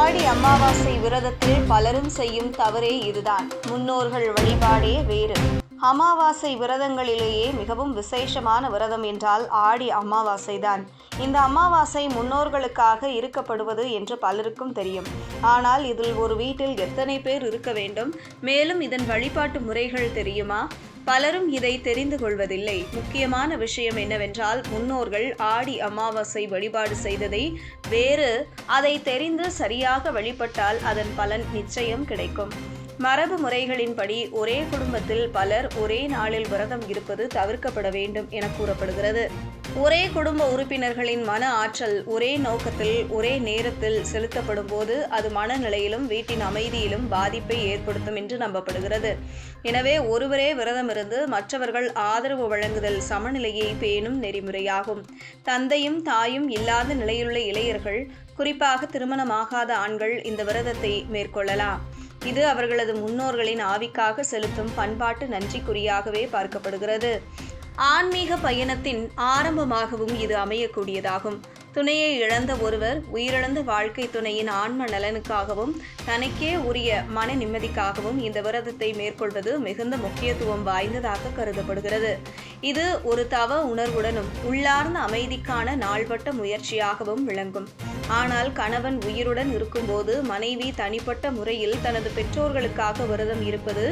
ஆடி அமாவாசை விரதத்தில் பலரும் செய்யும் தவறே இதுதான். முன்னோர்கள் வழிபாடே வேறு. அமாவாசை விரதங்களிலேயே மிகவும் விசேஷமான விரதம் என்றால் ஆடி அமாவாசைதான். இந்த அமாவாசை முன்னோர்களுக்காக இருக்கப்படுவது என்று பலருக்கும் தெரியும். ஆனால் இதில் ஒரு வீட்டில் எத்தனை பேர் இருக்க வேண்டும்? மேலும் இதன் வழிபாட்டு முறைகள் தெரியுமா? பலரும் இதை தெரிந்து கொள்வதில்லை. முக்கியமான விஷயம் என்னவென்றால், முன்னோர்கள் ஆடி அமாவாசை வழிபாடு செய்ததை வேறு, அதை தெரிந்து சரியாக வழிபட்டால் அதன் பலன் நிச்சயம் கிடைக்கும். மரபு முறைகளின்படி ஒரே குடும்பத்தில் பலர் ஒரே நாளில் விரதம் இருப்பது தவிர்க்கப்பட வேண்டும் என கூறப்படுகிறது. ஒரே குடும்ப உறுப்பினர்களின் மன ஆற்றல் ஒரே நோக்கத்தில் ஒரே நேரத்தில் செலுத்தப்படும் போது அது மனநிலையிலும் வீட்டின் அமைதியிலும் பாதிப்பை ஏற்படுத்தும் என்று நம்பப்படுகிறது. எனவே ஒருவரே விரதம் இருந்து மற்றவர்கள் ஆதரவு வழங்குதல் சமநிலையை பேணும் நெறிமுறையாகும். தந்தையும் தாயும் இல்லாத நிலையிலுள்ள இளையர்கள், குறிப்பாக திருமணமாகாத ஆண்கள் இந்த விரதத்தை மேற்கொள்ளலாம். இது அவர்களது முன்னோர்களின் ஆவிக்காக செலுத்தும் பண்பாட்டு நன்றிக்குறியாகவே பார்க்கப்படுகிறது. ஆன்மீக பயணத்தின் ஆரம்பமாகவும் இது அமையக்கூடியதாகும். துணையை இழந்த ஒருவர் உயிரிழந்த வாழ்க்கை துணையின் ஆன்ம நலனுக்காகவும் தனக்கே உரிய மன நிம்மதிக்காகவும் இந்த விரதத்தை மேற்கொள்வது மிகுந்த முக்கியத்துவம் வாய்ந்ததாக கருதப்படுகிறது. இது ஒரு தவ உணர்வுடனும் உள்ளார்ந்த அமைதிக்கான நாள்பட்ட முயற்சியாகவும் விளங்கும். ஆனால் கணவன் உயிருடன் இருக்கும்போது மனைவி தனிப்பட்ட முறையில் தனது பெற்றோர்களுக்காக விரதம் இருப்பது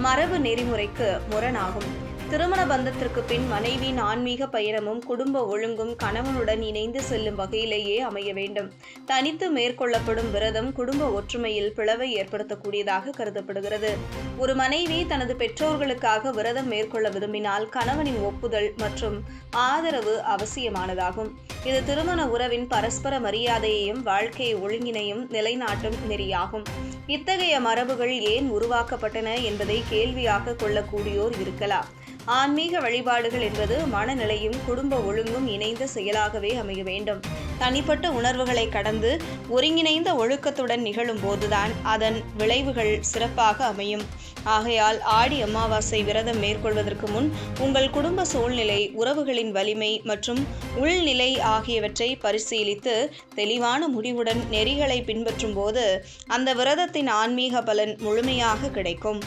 மரபு நெறிமுறைக்கு முரணாகும். திருமண பந்தத்திற்கு பின் மனைவியின் ஆன்மீக பயணமும் குடும்ப ஒழுங்கும் கணவனுடன் இணைந்து செல்லும் வகையிலேயே அமைய வேண்டும். தனித்து மேற்கொள்ளப்படும் விரதம் குடும்ப ஒற்றுமையில் பிளவை ஏற்படுத்தக்கூடியதாக கருதப்படுகிறது. ஒரு மனைவி தனது பெற்றோர்களுக்காக விரதம் மேற்கொள்ள விரும்பினால் கணவனின் ஒப்புதல் மற்றும் ஆதரவு அவசியமானதாகும். இது திருமண உறவின் பரஸ்பர மரியாதையையும் வாழ்க்கை ஒழுங்கினையும் நிலைநாட்டும் நெறியாகும். இத்தகைய மரபுகள் ஏன் உருவாக்கப்பட்டன என்பதை கேள்வியாக கொள்ளக்கூடியோர் இருக்கலாம். ஆன்மீக வழிபாடுகள் என்பது மனநிலையும் குடும்ப ஒழுங்கும் இணைந்த செயலாகவே அமைய வேண்டும். தனிப்பட்ட உணர்வுகளை கடந்து ஒருங்கிணைந்த ஒழுக்கத்துடன் நிகழும் போதுதான் அதன் விளைவுகள் சிறப்பாக அமையும். ஆகையால் ஆடி அமாவாசை விரதம் மேற்கொள்வதற்கு முன் உங்கள் குடும்ப சூழ்நிலை, உறவுகளின் வலிமை மற்றும் உள்நிலை ஆகியவற்றை பரிசீலித்து தெளிவான முடிவுடன் நெறிகளை பின்பற்றும் போது அந்த விரதத்தின் ஆன்மீக பலன் முழுமையாக கிடைக்கும்.